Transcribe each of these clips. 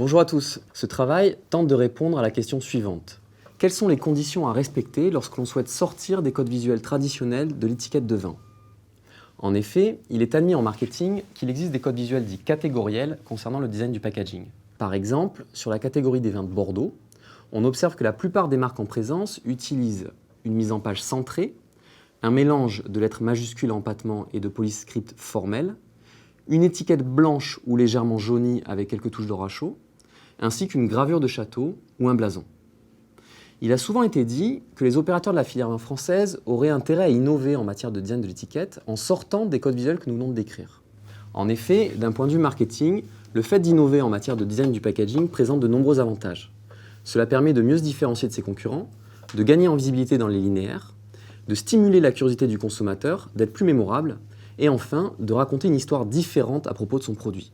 Bonjour à tous. Ce travail tente de répondre à la question suivante. Quelles sont les conditions à respecter lorsque l'on souhaite sortir des codes visuels traditionnels de l'étiquette de vin? En effet, il est admis en marketing qu'il existe des codes visuels dits catégoriels concernant le design du packaging. Par exemple, sur la catégorie des vins de Bordeaux, on observe que la plupart des marques en présence utilisent une mise en page centrée, un mélange de lettres majuscules en empattement et de police script formelle, une étiquette blanche ou légèrement jaunie avec quelques touches d'or à chaud, ainsi qu'une gravure de château ou un blason. Il a souvent été dit que les opérateurs de la filière vin française auraient intérêt à innover en matière de design de l'étiquette en sortant des codes visuels que nous venons de décrire. En effet, d'un point de vue marketing, le fait d'innover en matière de design du packaging présente de nombreux avantages. Cela permet de mieux se différencier de ses concurrents, de gagner en visibilité dans les linéaires, de stimuler la curiosité du consommateur, d'être plus mémorable, et enfin, de raconter une histoire différente à propos de son produit.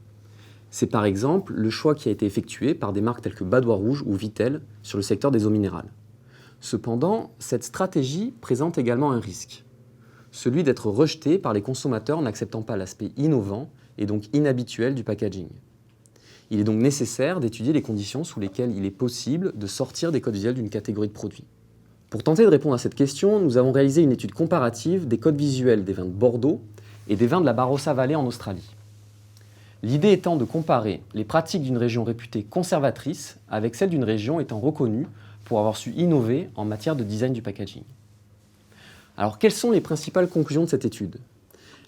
C'est par exemple le choix qui a été effectué par des marques telles que Badois Rouge ou Vittel sur le secteur des eaux minérales. Cependant, cette stratégie présente également un risque, celui d'être rejeté par les consommateurs n'acceptant pas l'aspect innovant et donc inhabituel du packaging. Il est donc nécessaire d'étudier les conditions sous lesquelles il est possible de sortir des codes visuels d'une catégorie de produits. Pour tenter de répondre à cette question, nous avons réalisé une étude comparative des codes visuels des vins de Bordeaux et des vins de la Barossa Valley en Australie. L'idée étant de comparer les pratiques d'une région réputée conservatrice avec celles d'une région étant reconnue pour avoir su innover en matière de design du packaging. Alors, quelles sont les principales conclusions de cette étude?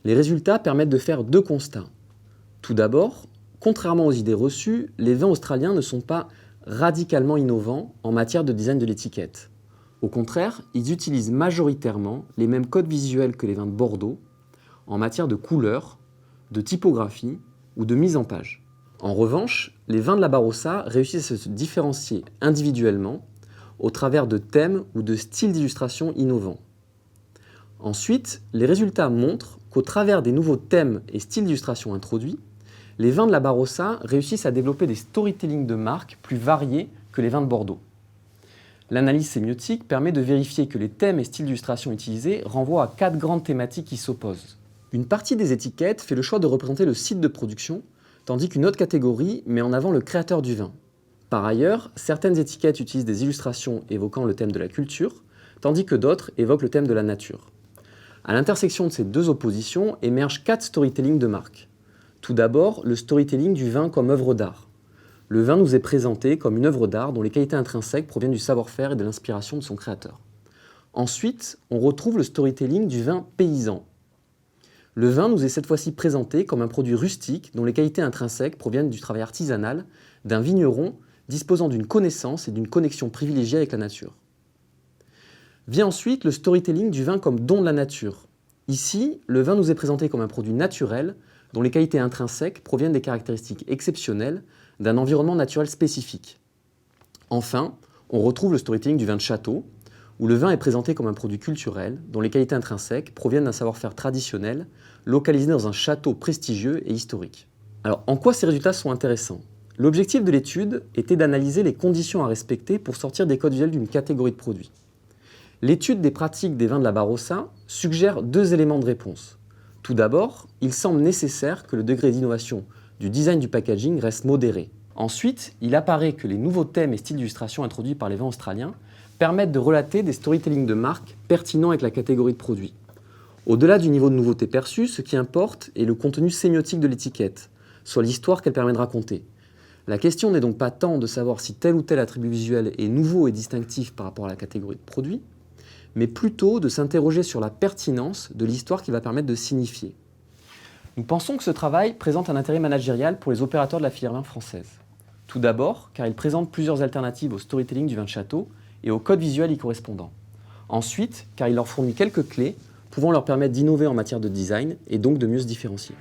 Les résultats permettent de faire deux constats. Tout d'abord, contrairement aux idées reçues, les vins australiens ne sont pas radicalement innovants en matière de design de l'étiquette. Au contraire, ils utilisent majoritairement les mêmes codes visuels que les vins de Bordeaux en matière de couleur, de typographie ou de mise en page. En revanche, les vins de la Barossa réussissent à se différencier individuellement au travers de thèmes ou de styles d'illustration innovants. Ensuite, les résultats montrent qu'au travers des nouveaux thèmes et styles d'illustration introduits, les vins de la Barossa réussissent à développer des storytelling de marque plus variés que les vins de Bordeaux. L'analyse sémiotique permet de vérifier que les thèmes et styles d'illustration utilisés renvoient à 4 grandes thématiques qui s'opposent. Une partie des étiquettes fait le choix de représenter le site de production, tandis qu'une autre catégorie met en avant le créateur du vin. Par ailleurs, certaines étiquettes utilisent des illustrations évoquant le thème de la culture, tandis que d'autres évoquent le thème de la nature. À l'intersection de ces deux oppositions émergent 4 storytelling de marque. Tout d'abord, le storytelling du vin comme œuvre d'art. Le vin nous est présenté comme une œuvre d'art dont les qualités intrinsèques proviennent du savoir-faire et de l'inspiration de son créateur. Ensuite, on retrouve le storytelling du vin paysan. Le vin nous est cette fois-ci présenté comme un produit rustique dont les qualités intrinsèques proviennent du travail artisanal d'un vigneron disposant d'une connaissance et d'une connexion privilégiée avec la nature. Vient ensuite le storytelling du vin comme don de la nature. Ici, le vin nous est présenté comme un produit naturel dont les qualités intrinsèques proviennent des caractéristiques exceptionnelles d'un environnement naturel spécifique. Enfin, on retrouve le storytelling du vin de château, où le vin est présenté comme un produit culturel dont les qualités intrinsèques proviennent d'un savoir-faire traditionnel localisé dans un château prestigieux et historique. Alors, en quoi ces résultats sont intéressants? L'objectif de l'étude était d'analyser les conditions à respecter pour sortir des codes visuels d'une catégorie de produits. L'étude des pratiques des vins de la Barossa suggère 2 éléments de réponse. Tout d'abord, il semble nécessaire que le degré d'innovation du design du packaging reste modéré. Ensuite, il apparaît que les nouveaux thèmes et styles d'illustration introduits par les vins australiens permettent de relater des storytelling de marque pertinents avec la catégorie de produits. Au-delà du niveau de nouveauté perçu, ce qui importe est le contenu sémiotique de l'étiquette, soit l'histoire qu'elle permet de raconter. La question n'est donc pas tant de savoir si tel ou tel attribut visuel est nouveau et distinctif par rapport à la catégorie de produits, mais plutôt de s'interroger sur la pertinence de l'histoire qui va permettre de signifier. Nous pensons que ce travail présente un intérêt managérial pour les opérateurs de la filière vin française. Tout d'abord, car il présente plusieurs alternatives au storytelling du vin de château et au code visuel y correspondant. Ensuite, car il leur fournit quelques clés pouvant leur permettre d'innover en matière de design et donc de mieux se différencier.